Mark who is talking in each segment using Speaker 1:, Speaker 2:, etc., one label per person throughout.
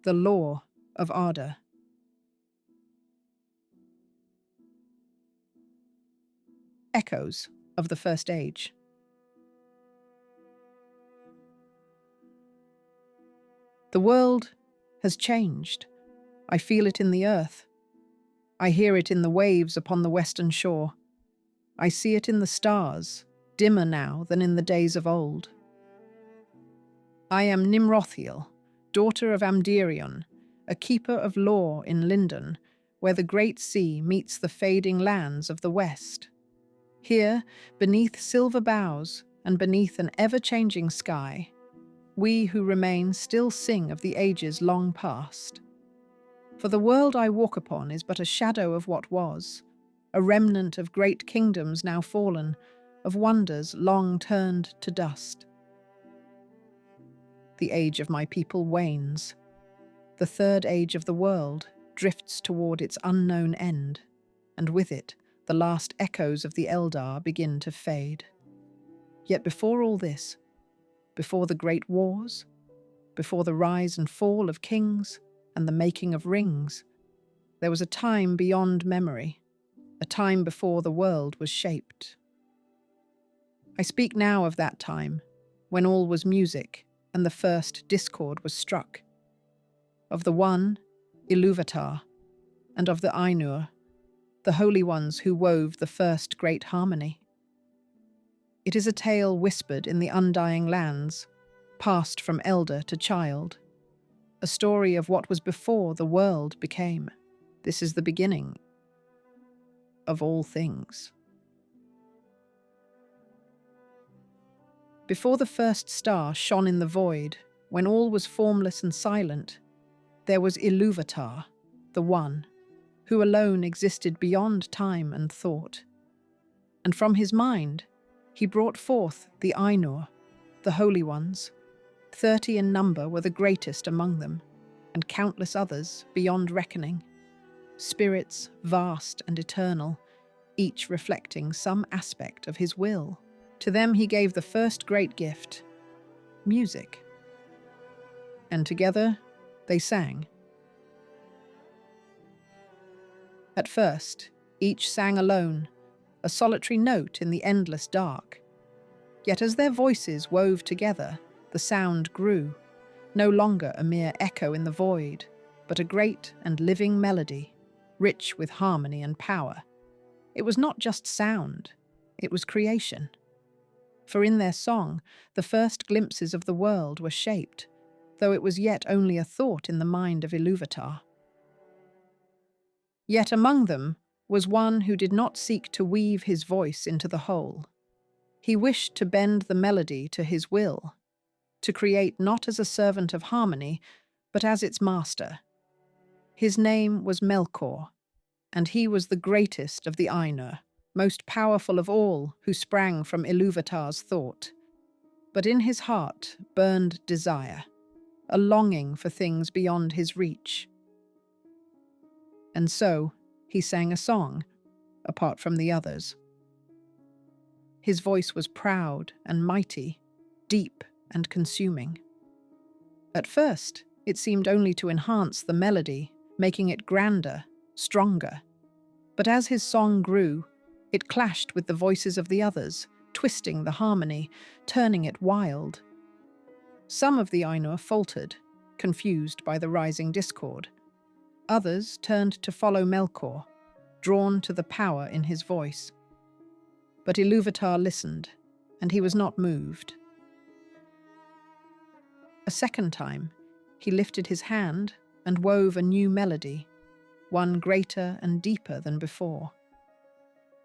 Speaker 1: The Lore of Arda. Echoes of the First Age. The world has changed. I feel it in the earth. I hear it in the waves upon the western shore. I see it in the stars, dimmer now than in the days of old. I am Nimrothiel, daughter of Amdirion, a keeper of lore in Lindon, where the great sea meets the fading lands of the west. Here, beneath silver boughs and beneath an ever-changing sky, we who remain still sing of the ages long past. For the world I walk upon is but a shadow of what was, a remnant of great kingdoms now fallen, of wonders long turned to dust. The age of my people wanes. The third age of the world drifts toward its unknown end, and with it, the last echoes of the Eldar begin to fade. Yet before all this, before the great wars, before the rise and fall of kings and the making of rings, there was a time beyond memory, a time before the world was shaped. I speak now of that time, when all was music and the first discord was struck, of the one, Ilúvatar, and of the Ainur, the holy ones who wove the first great harmony. It is a tale whispered in the undying lands, passed from elder to child, a story of what was before the world became. This is the beginning of all things. Before the first star shone in the void, when all was formless and silent, there was Ilúvatar, the One, who alone existed beyond time and thought. And from his mind, he brought forth the Ainur, the holy ones. 30 in number were the greatest among them, and countless others beyond reckoning. Spirits vast and eternal, each reflecting some aspect of his will. To them he gave the first great gift, music. And together they sang. At first, each sang alone, a solitary note in the endless dark. Yet as their voices wove together, the sound grew, no longer a mere echo in the void, but a great and living melody, rich with harmony and power. It was not just sound, it was creation. For in their song, the first glimpses of the world were shaped, though it was yet only a thought in the mind of Ilúvatar. Yet among them was one who did not seek to weave his voice into the whole. He wished to bend the melody to his will, to create not as a servant of harmony, but as its master. His name was Melkor, and he was the greatest of the Ainur, most powerful of all who sprang from Ilúvatar's thought. But in his heart burned desire, a longing for things beyond his reach. And so he sang a song, apart from the others. His voice was proud and mighty, deep and consuming. At first, it seemed only to enhance the melody, making it grander, stronger. But as his song grew, it clashed with the voices of the others, twisting the harmony, turning it wild. Some of the Ainur faltered, confused by the rising discord. Others turned to follow Melkor, drawn to the power in his voice. But Ilúvatar listened, and he was not moved. A second time, he lifted his hand and wove a new melody, one greater and deeper than before.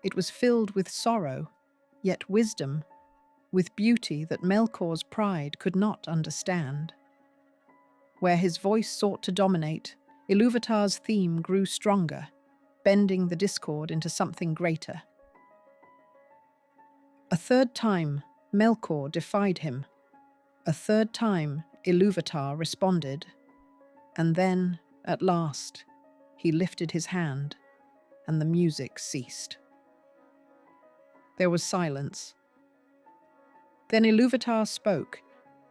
Speaker 1: It was filled with sorrow, yet wisdom, with beauty that Melkor's pride could not understand. Where his voice sought to dominate, Ilúvatar's theme grew stronger, bending the discord into something greater. A third time, Melkor defied him. A third time, Ilúvatar responded. And then, at last, he lifted his hand, and the music ceased. There was silence. Then Ilúvatar spoke.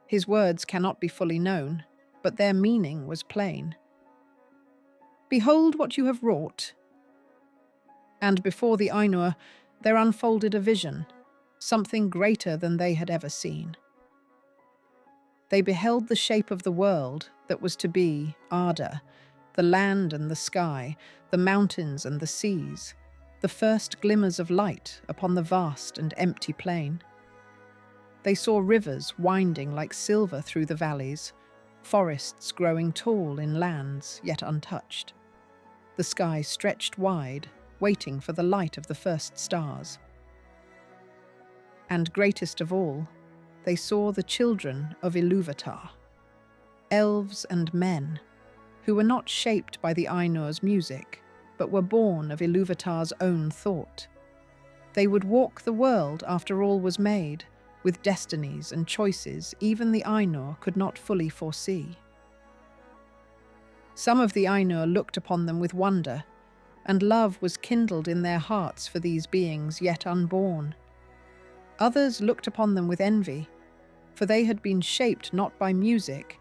Speaker 1: His words cannot be fully known, but their meaning was plain. "Behold what you have wrought." And before the Ainur, there unfolded a vision, something greater than they had ever seen. They beheld the shape of the world that was to be Arda, the land and the sky, the mountains and the seas, the first glimmers of light upon the vast and empty plain. They saw rivers winding like silver through the valleys, forests growing tall in lands yet untouched. The sky stretched wide, waiting for the light of the first stars. And greatest of all, they saw the children of Ilúvatar, elves and men, who were not shaped by the Ainur's music, but were born of Ilúvatar's own thought. They would walk the world after all was made, with destinies and choices even the Ainur could not fully foresee. Some of the Ainur looked upon them with wonder, and love was kindled in their hearts for these beings yet unborn. Others looked upon them with envy, for they had been shaped not by music,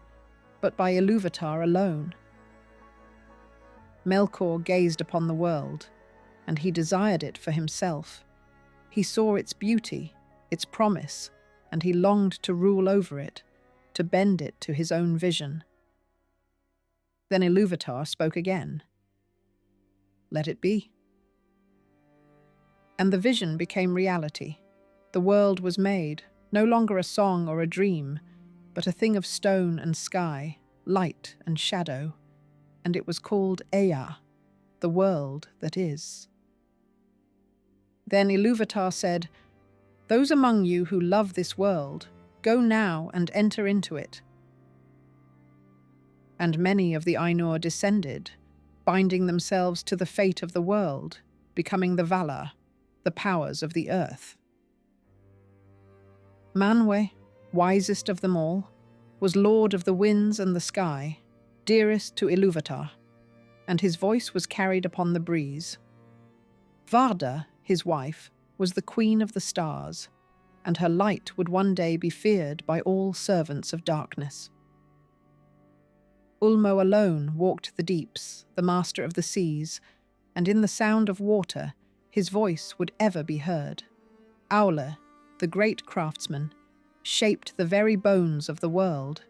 Speaker 1: but by Ilúvatar alone. Melkor gazed upon the world, and he desired it for himself. He saw its beauty, its promise, and he longed to rule over it, to bend it to his own vision. Then Ilúvatar spoke again. "Let it be." And the vision became reality. The world was made, no longer a song or a dream, but a thing of stone and sky, light and shadow, and it was called Ea, the world that is. Then Ilúvatar said, "Those among you who love this world, go now and enter into it." And many of the Ainur descended, binding themselves to the fate of the world, becoming the Valar, the powers of the earth. Manwe, wisest of them all, was lord of the winds and the sky, dearest to Ilúvatar, and his voice was carried upon the breeze. Varda, his wife, was the queen of the stars, and her light would one day be feared by all servants of darkness. Ulmo alone walked the deeps, the master of the seas, and in the sound of water his voice would ever be heard. Aule, the great craftsman, shaped the very bones of the world,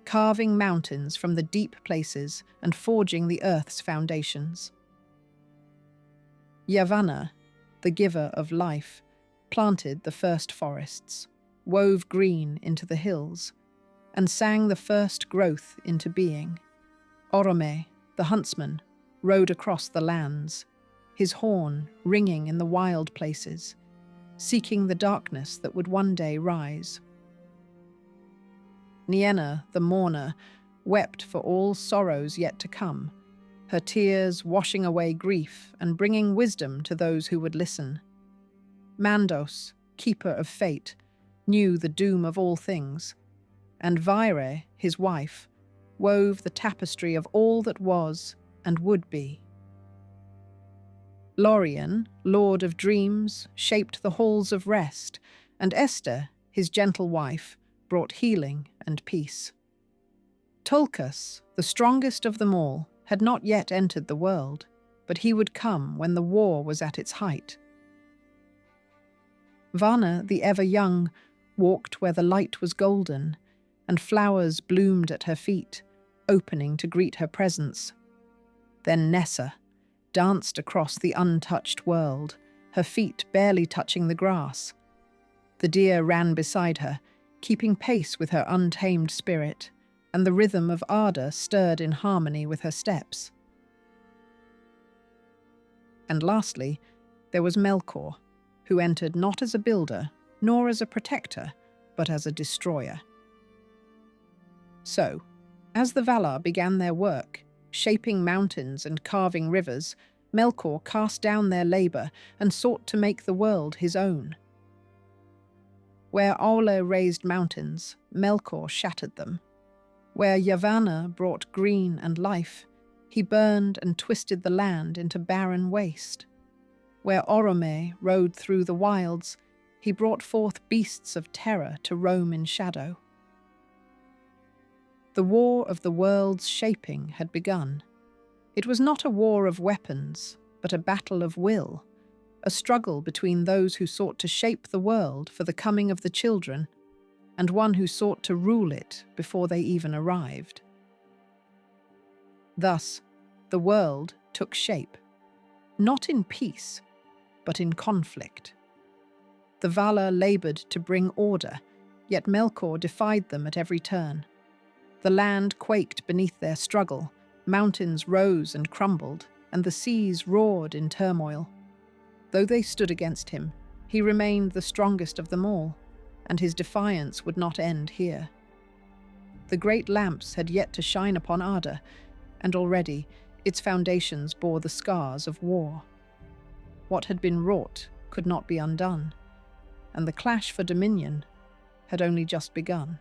Speaker 1: carving mountains from the deep places and forging the earth's foundations. Yavanna, the giver of life, planted the first forests, wove green into the hills, and sang the first growth into being. Orome, the huntsman, rode across the lands, his horn ringing in the wild places, seeking the darkness that would one day rise. Nienna, the mourner, wept for all sorrows yet to come, her tears washing away grief and bringing wisdom to those who would listen. Mandos, keeper of fate, knew the doom of all things, and Vaire, his wife, wove the tapestry of all that was and would be. Lorien, lord of dreams, shaped the halls of rest, and Esther, his gentle wife, brought healing and peace. Tulkas, the strongest of them all, had not yet entered the world, but he would come when the war was at its height. Vana, the ever-young, walked where the light was golden, and flowers bloomed at her feet, opening to greet her presence. Then Nessa danced across the untouched world, her feet barely touching the grass. The deer ran beside her, keeping pace with her untamed spirit, and the rhythm of Arda stirred in harmony with her steps. And lastly, there was Melkor, who entered not as a builder, nor as a protector, but as a destroyer. So, as the Valar began their work, shaping mountains and carving rivers, Melkor cast down their labour and sought to make the world his own. Where Aule raised mountains, Melkor shattered them. Where Yavanna brought green and life, he burned and twisted the land into barren waste. Where Orome rode through the wilds, he brought forth beasts of terror to roam in shadow. The war of the world's shaping had begun. It was not a war of weapons, but a battle of will, a struggle between those who sought to shape the world for the coming of the children and one who sought to rule it before they even arrived. Thus, the world took shape, not in peace, but in conflict. The Valar laboured to bring order, yet Melkor defied them at every turn. The land quaked beneath their struggle, mountains rose and crumbled, and the seas roared in turmoil. Though they stood against him, he remained the strongest of them all, and his defiance would not end here. The great lamps had yet to shine upon Arda, and already its foundations bore the scars of war. What had been wrought could not be undone, and the clash for dominion had only just begun.